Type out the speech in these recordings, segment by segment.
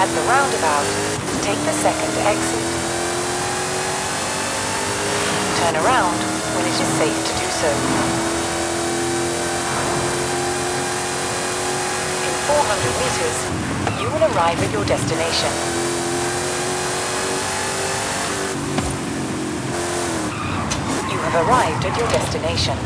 At the roundabout, take the second exit. Turn around when it is safe to do so. In 400 meters, you will arrive at your destination. You have arrived at your destination.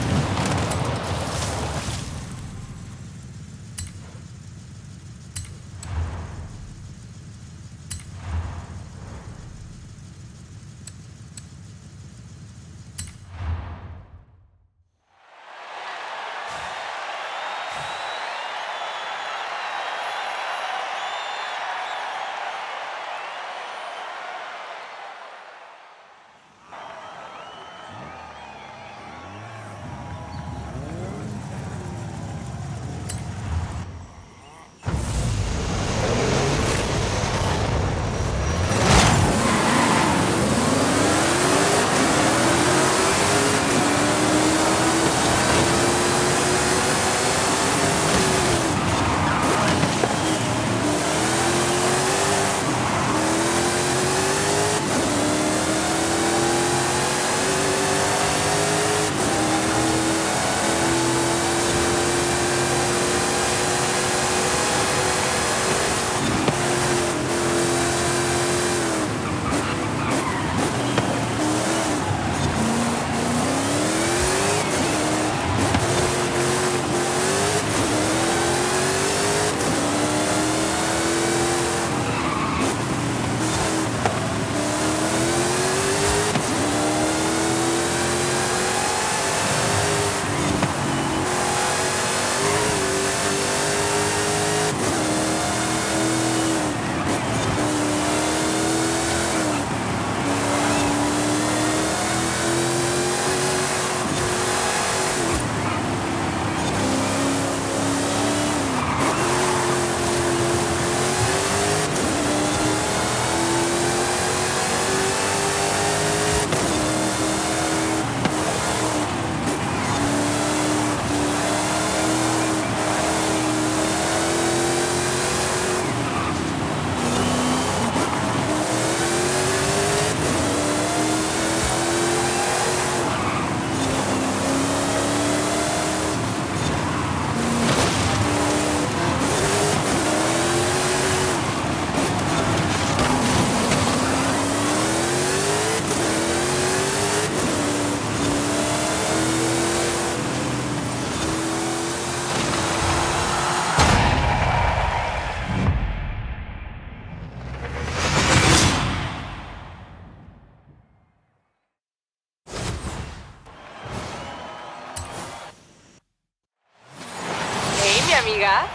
Amiga.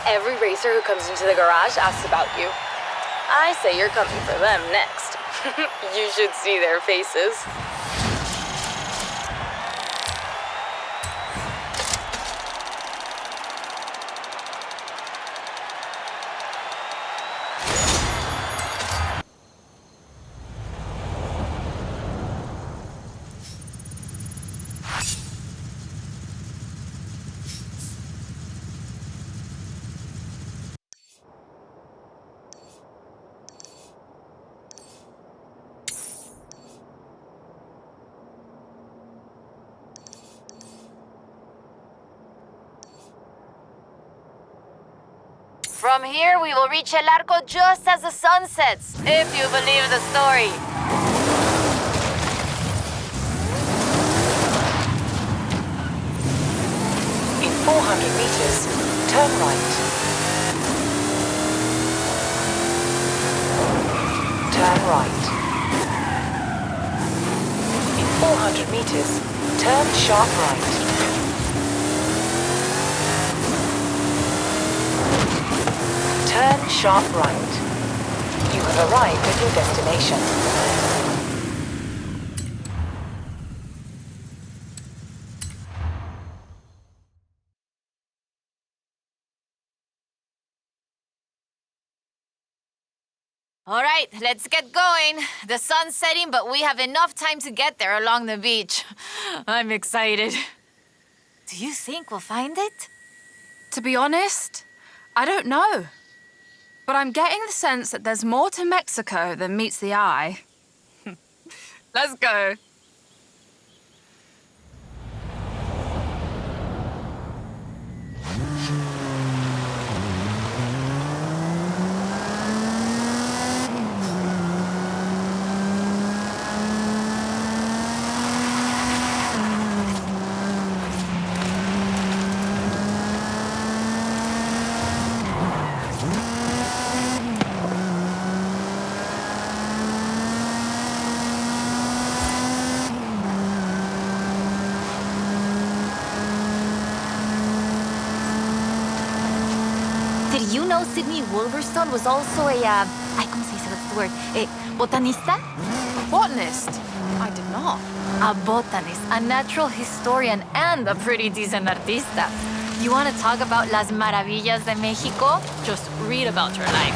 Every racer who comes into the garage asks about you. I say you're coming for them next. You should see their faces. From here, we will reach El Arco just as the sun sets, if you believe the story. In 400 meters, turn right. Turn right. In 400 meters, turn sharp right. Turn sharp right. You have arrived at your destination. All right, let's get going. The sun's setting, but we have enough time to get there along the beach. I'm excited. Do you think we'll find it? To be honest, I don't know. but I'm getting the sense that there's more to Mexico than meets the eye. Let's go. Did you know Sydney Wolverstone was also a, ay, ¿cómo se dice? What's the word? A botanista? Botanist? I did not. A botanist, a natural historian, and a pretty decent artista. You want to talk about las maravillas de Mexico? Just read about her life.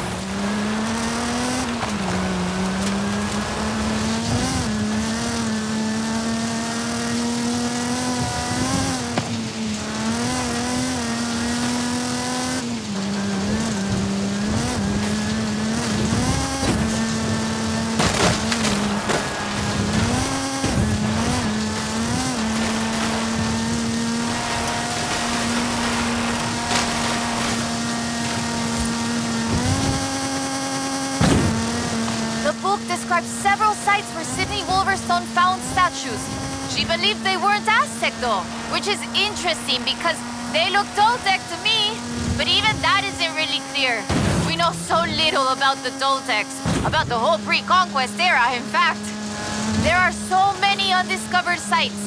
The book describes several sites where Sydney Wolverstone found statues. She believed they weren't Aztec though, which is interesting because they look Toltec to me. But even that isn't really clear. We know so little about the Toltecs, about the whole pre-conquest era, in fact. There are so many undiscovered sites,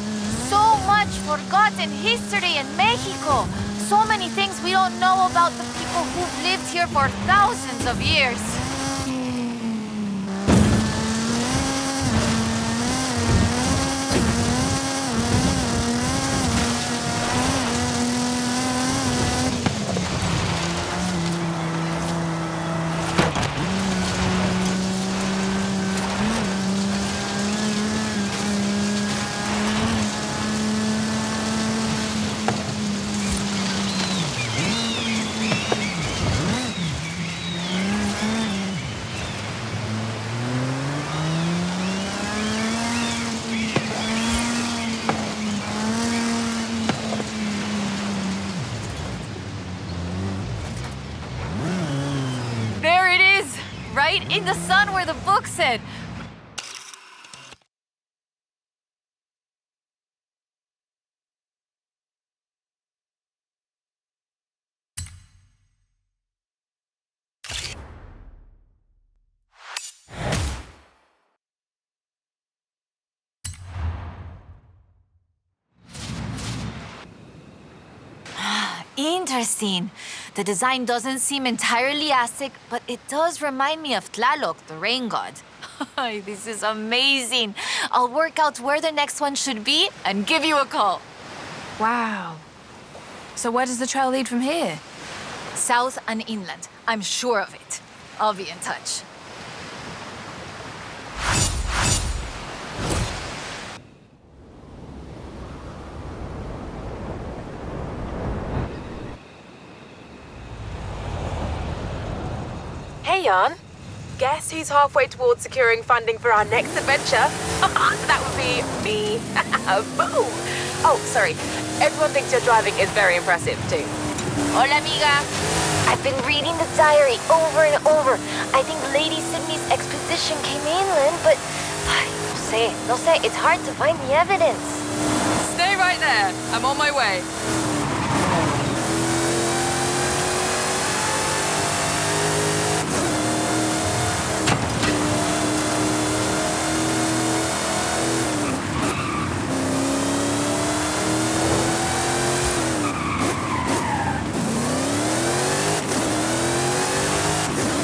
so much forgotten history in Mexico, so many things we don't know about the people who've lived here for thousands of years. There it is, right in the sun where the book said. Interesting. The design doesn't seem entirely Aztec, but it does remind me of Tlaloc, the rain god. This is amazing. I'll work out where the next one should be and give you a call. Wow. So where does the trail lead from here? South and inland. I'm sure of it. I'll be in touch. Hey, Jan. Guess who's halfway towards securing funding for our next adventure? That would be me. Boom! Oh, sorry. Everyone thinks your driving is very impressive, too. Hola, amiga. I've been reading the diary over and over. I think Lady Sydney's exposition came inland, but no sé, it's hard to find the evidence. Stay right there. I'm on my way.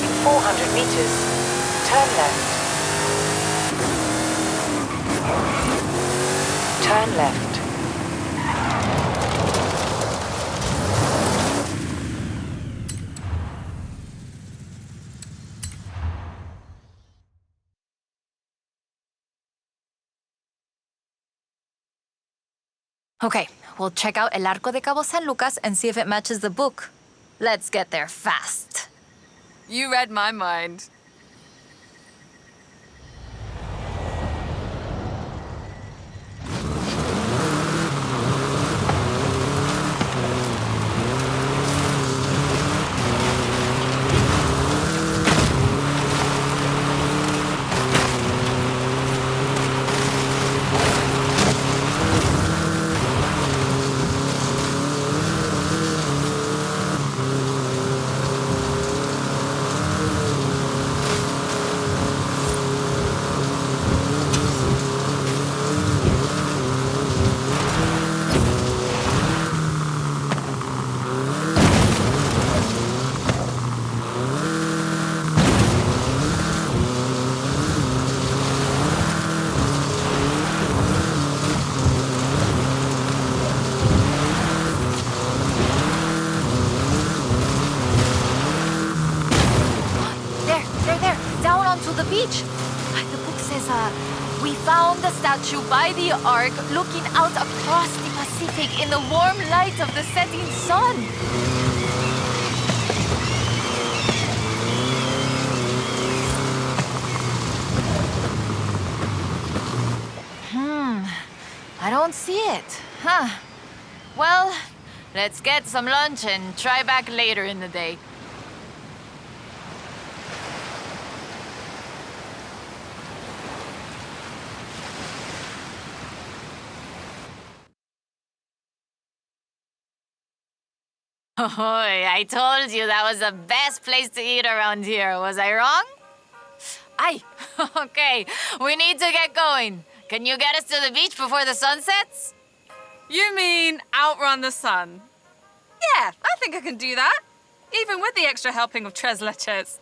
In 400 meters, turn left. Turn left. Okay, we'll check out El Arco de Cabo San Lucas and see if it matches the book. Let's get there fast. You read my mind. There, down onto the beach. The book says, we found the statue by the Ark looking out across the Pacific in the warm light of the setting sun. I don't see it. Huh. Well, let's get some lunch and try back later in the day. Oh, I told you that was the best place to eat around here. Was I wrong? Aye. Okay, we need to get going. Can you get us to the beach before the sun sets? You mean outrun the sun? Yeah, I think I can do that. Even with the extra helping of tres leches.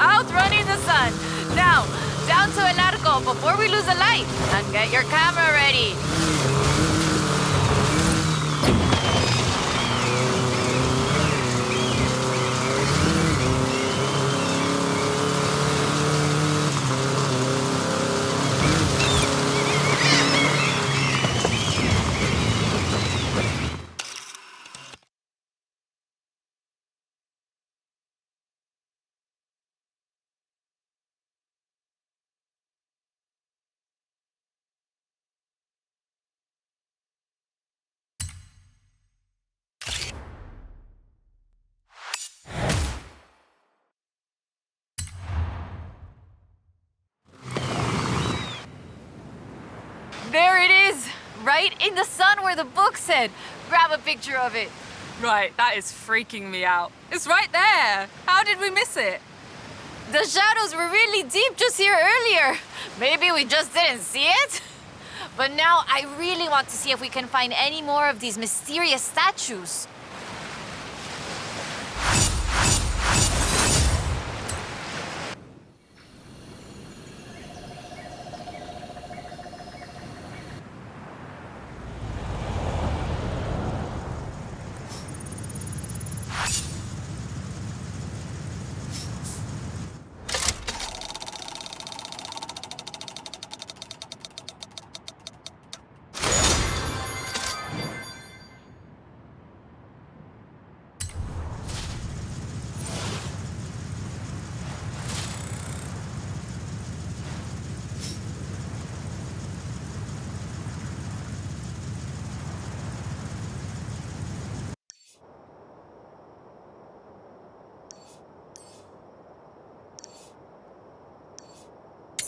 Outrunning the sun. Now, down to El Arco before we lose a light. And get your camera ready. There it is, right in the sun where the book said. Grab a picture of it. Right, that is freaking me out. It's right there. How did we miss it? The shadows were really deep just here earlier. Maybe we just didn't see it? But now I really want to see if we can find any more of these mysterious statues.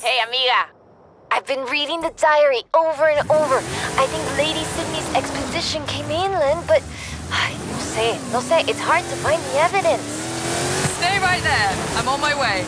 Hey, amiga. I've been reading the diary over and over. I think Lady Sydney's exposition came inland, but no sé, it's hard to find the evidence. Stay right there. I'm on my way.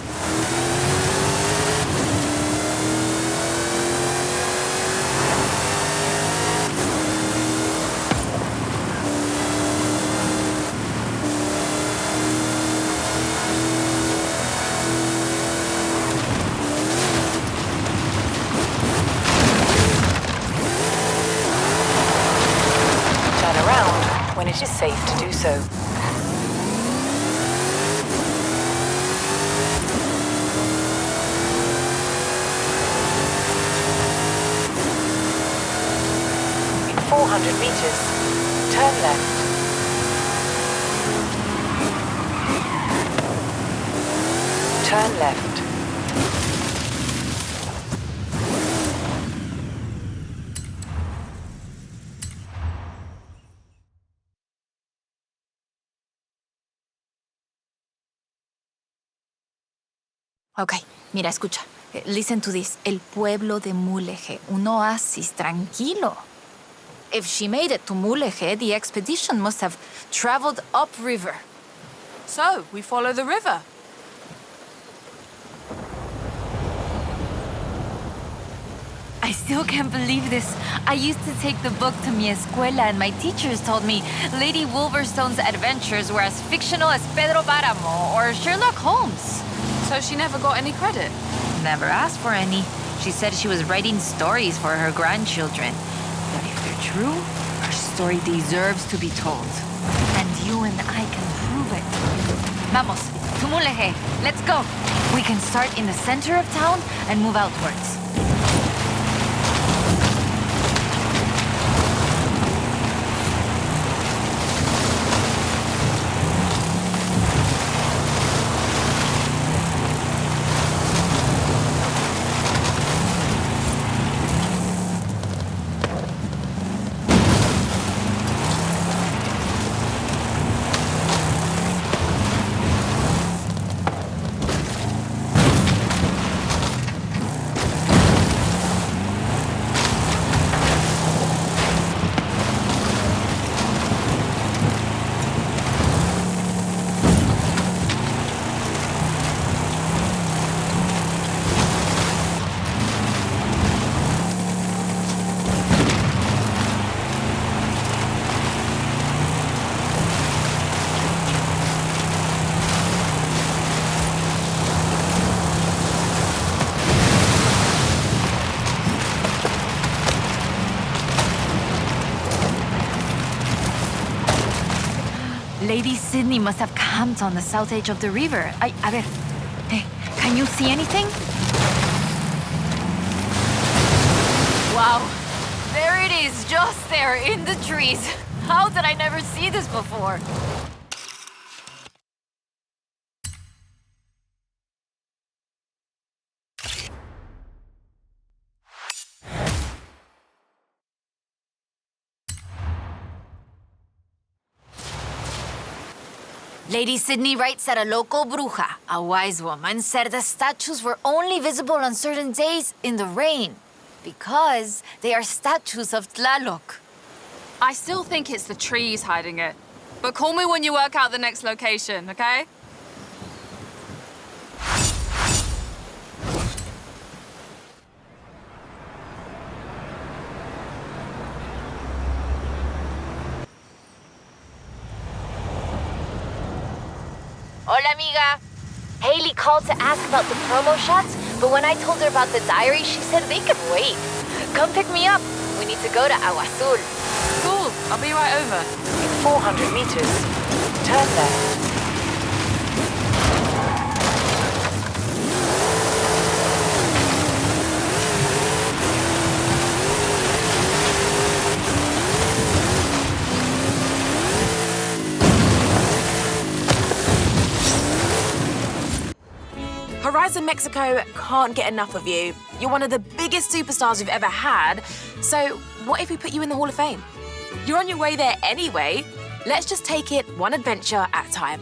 safe to do so. In 400 meters, turn left. Turn left. Ok, mira, escucha. Listen to this. El pueblo de Mulegé, un oasis tranquilo. If she made it to Mulegé, the expedition must have traveled upriver. So, we follow the river. I still can't believe this. I used to take the book to mi escuela and my teachers told me Lady Wolverstone's adventures were as fictional as Pedro Páramo or Sherlock Holmes. So she never got any credit? Never asked for any. She said she was writing stories for her grandchildren. But if they're true, her story deserves to be told. And you and I can prove it. Vamos, to Mulegé. Let's go. We can start in the center of town and move outwards. Lady Sydney must have camped on the south edge of the river. A ver, hey, can you see anything? Wow, there it is, just there in the trees. How did I never see this before? Lady Sydney writes that a local bruja, a wise woman, said the statues were only visible on certain days in the rain because they are statues of Tlaloc. I still think it's the trees hiding it. But call me when you work out the next location, okay? Hola, amiga. Haley called to ask about the promo shots, but when I told her about the diary, she said they could wait. Come pick me up. We need to go to Agua Azul. Cool, I'll be right over. In 400 meters, turn left. Horizon Mexico can't get enough of you. You're one of the biggest superstars we've ever had. So what if we put you in the Hall of Fame? You're on your way there anyway. Let's just take it one adventure at a time.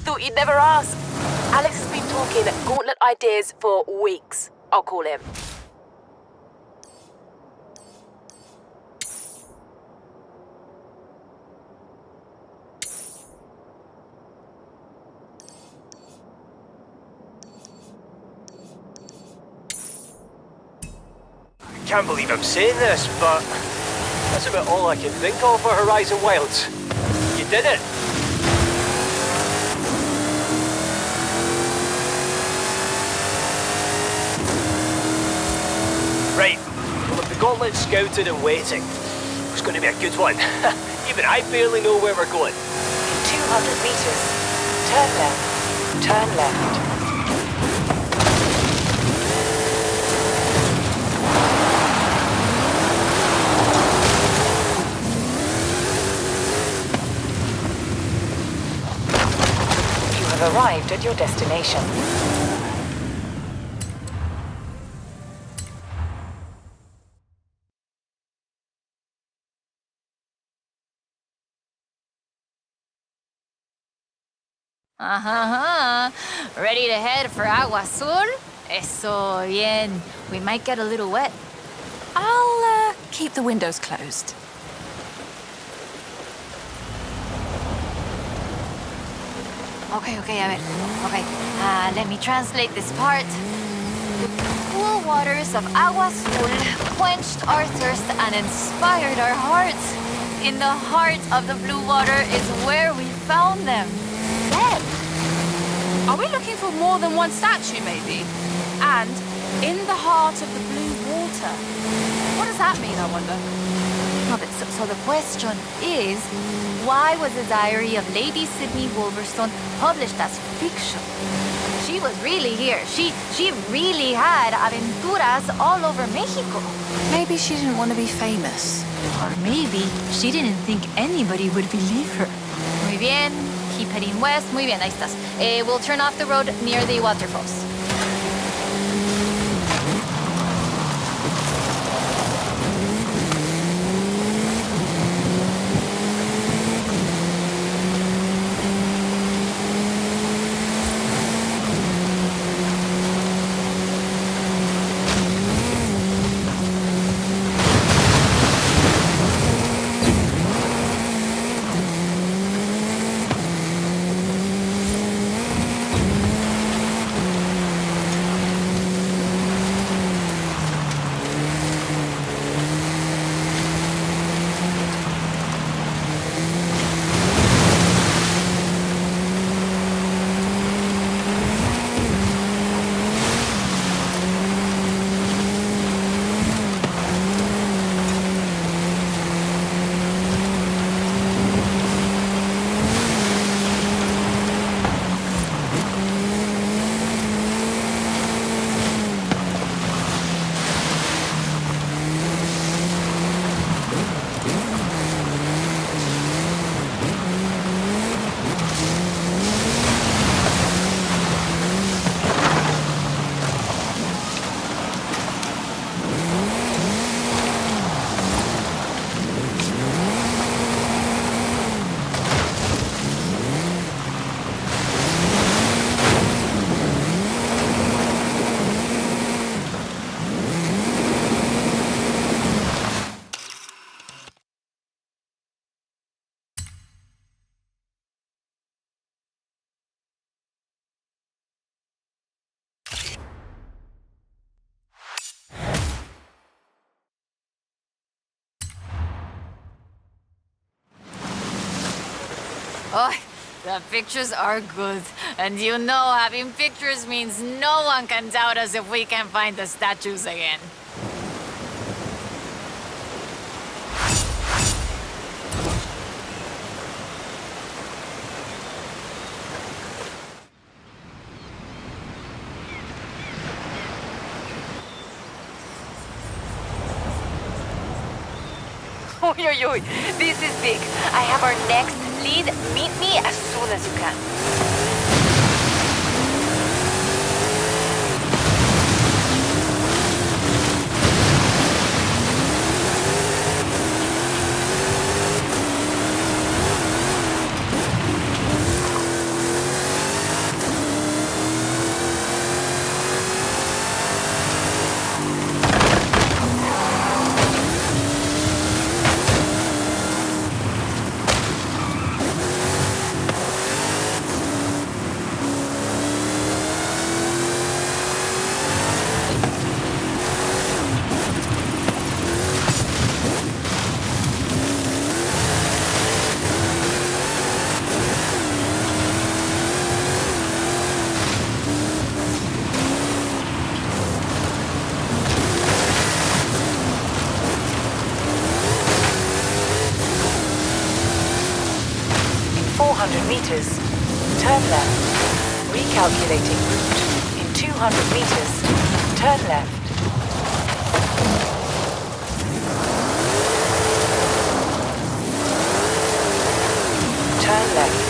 Thought you'd never ask. Alex has been talking gauntlet ideas for weeks. I'll call him. Can't believe I'm saying this, but that's about all I can think of for Horizon Wilds. You did it! solid scouted and waiting. It's going to be a good one. Even I barely know where we're going. In 200 meters, turn left. Turn left. You have arrived at your destination. Ready to head for Agua Azul? Eso bien. We might get a little wet. I'll keep the windows closed. Okay, a ver. Okay, let me translate this part. The cool waters of Agua Azul quenched our thirst and inspired our hearts. In the heart of the blue water is where we found them. Them. Are we looking for more than one statue, maybe? And in the heart of the blue water. What does that mean, I wonder? No, but so the question is, why was the diary of Lady Sydney Wolverstone published as fiction? She was really here. She really had aventuras all over Mexico. Maybe she didn't want to be famous. Or maybe she didn't think anybody would believe her. Muy bien. Keep heading west. Muy bien, ahí estás. We'll turn off the road near the waterfalls. Oh, the pictures are good. And you know, having pictures means no one can doubt us if we can find the statues again. Oy, oy, oy. This is big. I have our next lead. Meet me as soon as you can. 400 meters, turn left. Recalculating route. In 200 meters, turn left. Turn left.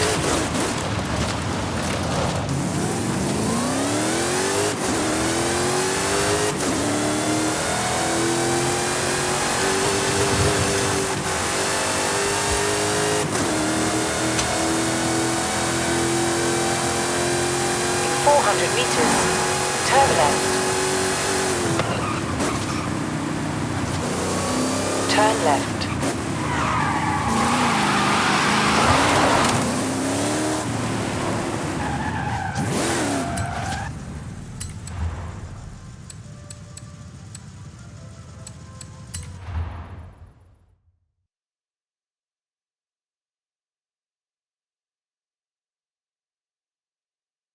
In 400 meters, turn left. Turn left.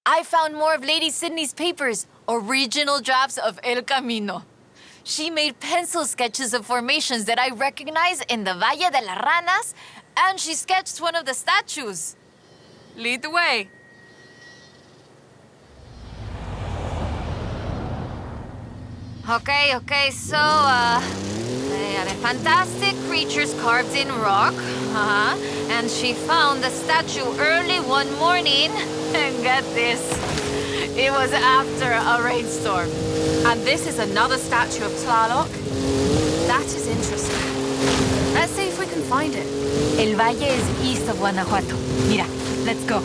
I found more of Lady Sydney's papers, original drafts of El Camino. She made pencil sketches of formations that I recognize in the Valle de las Ranas, and she sketched one of the statues. Lead the way. Okay, so, they are fantastic creatures carved in rock. And she found the statue early one morning. And get this, it was after a rainstorm. And this is another statue of Tlaloc? That is interesting. Let's see if we can find it. El Valle is east of Guanajuato. Mira, let's go.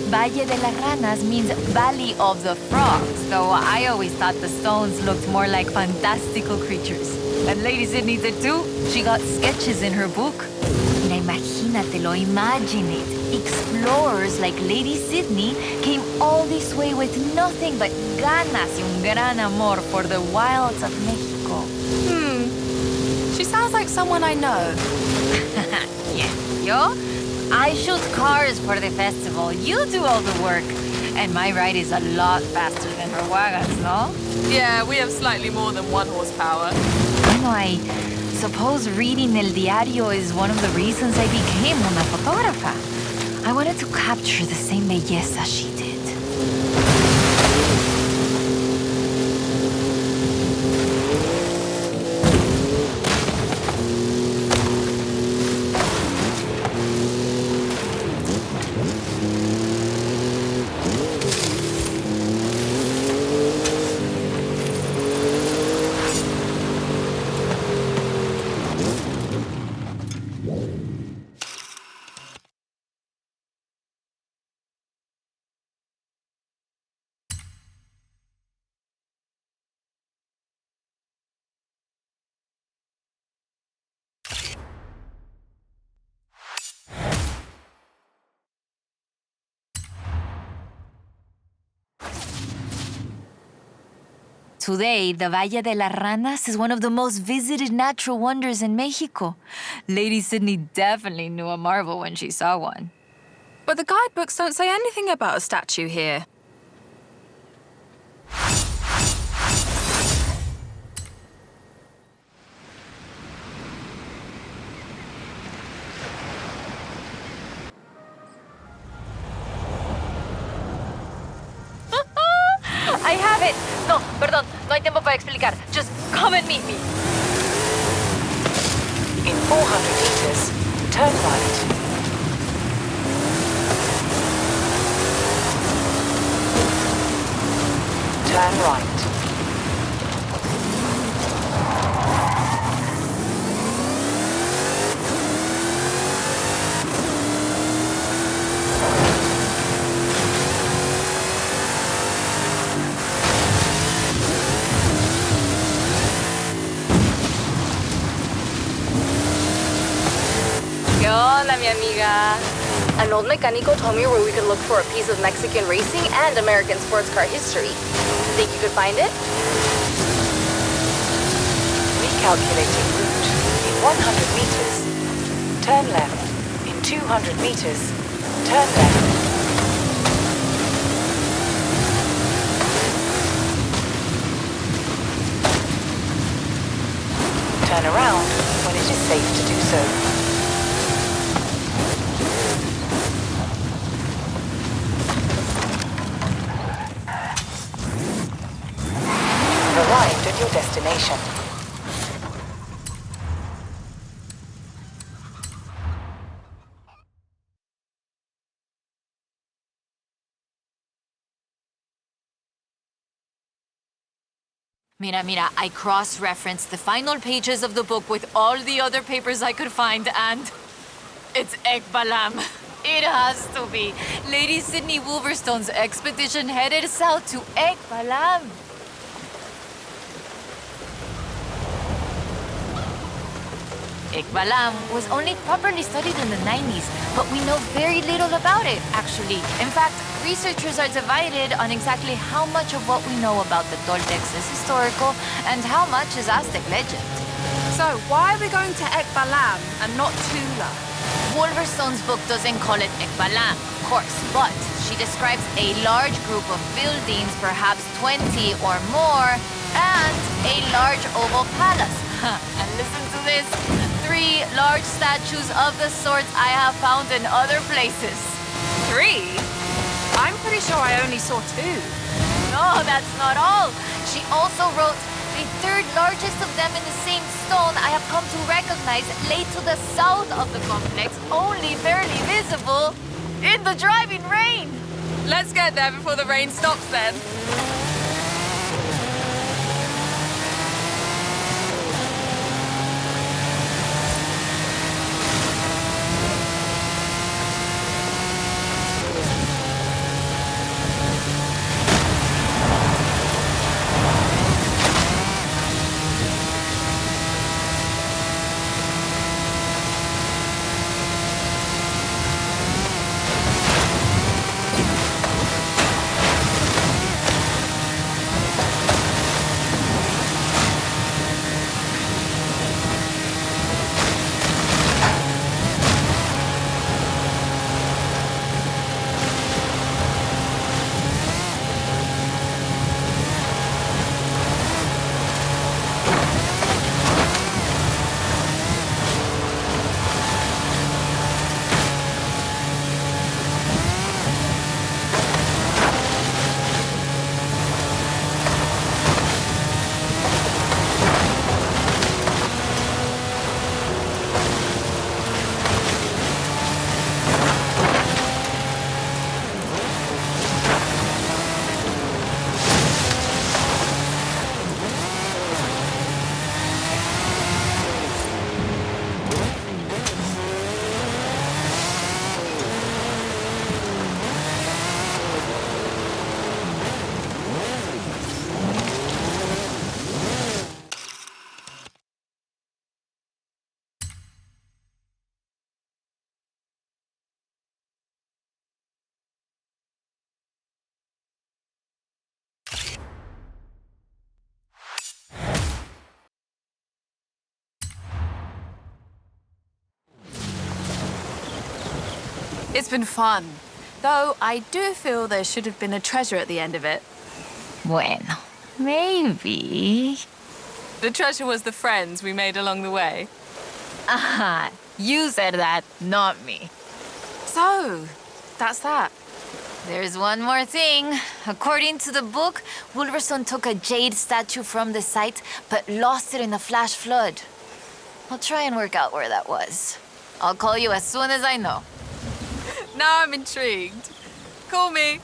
Valle de las Ranas means Valley of the Frogs, though I always thought the stones looked more like fantastical creatures. And Lady Sydney did too. She got sketches in her book. Mira, imagínatelo, imagine it. Explorers like Lady Sydney came all this way with nothing but ganas y un gran amor for the wilds of Mexico. She sounds like someone I know. Yeah. Yo? I shoot cars for the festival. You do all the work. And my ride is a lot faster than her wagons, no? Yeah, we have slightly more than 1 horsepower. Bueno, I suppose reading El Diario is one of the reasons I became una fotógrafa. I wanted to capture the same belleza she did. Today, the Valle de las Ranas is one of the most visited natural wonders in Mexico. Lady Sydney definitely knew a marvel when she saw one. But the guidebooks don't say anything about a statue here. I have it! No, perdón, no hay tiempo para explicar. Just come and meet me. In 400 meters, turn right. Turn right. Hola, mi amiga. An old mecánico told me where we could look for a piece of Mexican racing and American sports car history. Think you could find it? Recalculating route. In 100 meters, turn left. In 200 meters, turn left. Turn around when it is safe to do so. arrived at your destination. Mira, I cross-referenced the final pages of the book with all the other papers I could find, and it's Ekbalam. It has to be. Lady Sydney Wolverstone's expedition headed south to Ekbalam. Ekbalam was only properly studied in the 90s, but we know very little about it, actually. In fact, researchers are divided on exactly how much of what we know about the Toltecs is historical and how much is Aztec legend. So, why are we going to Ekbalam and not Tula? Wolverstone's book doesn't call it Ekbalam, of course, but she describes a large group of buildings, perhaps 20 or more, and a large oval palace. And listen to this. 3 large statues of the sorts I have found in other places. 3? I'm pretty sure I only saw 2. No, that's not all. She also wrote, the 3rd largest of them in the same stone I have come to recognize lay to the south of the complex, only barely visible in the driving rain. Let's get there before the rain stops then. It's been fun. Though I do feel there should have been a treasure at the end of it. Bueno, maybe. The treasure was the friends we made along the way. Aha, you said that, not me. So, that's that. There's one more thing. According to the book, Wolverstone took a jade statue from the site, but lost it in the flash flood. I'll try and work out where that was. I'll call you as soon as I know. Now I'm intrigued. Call me.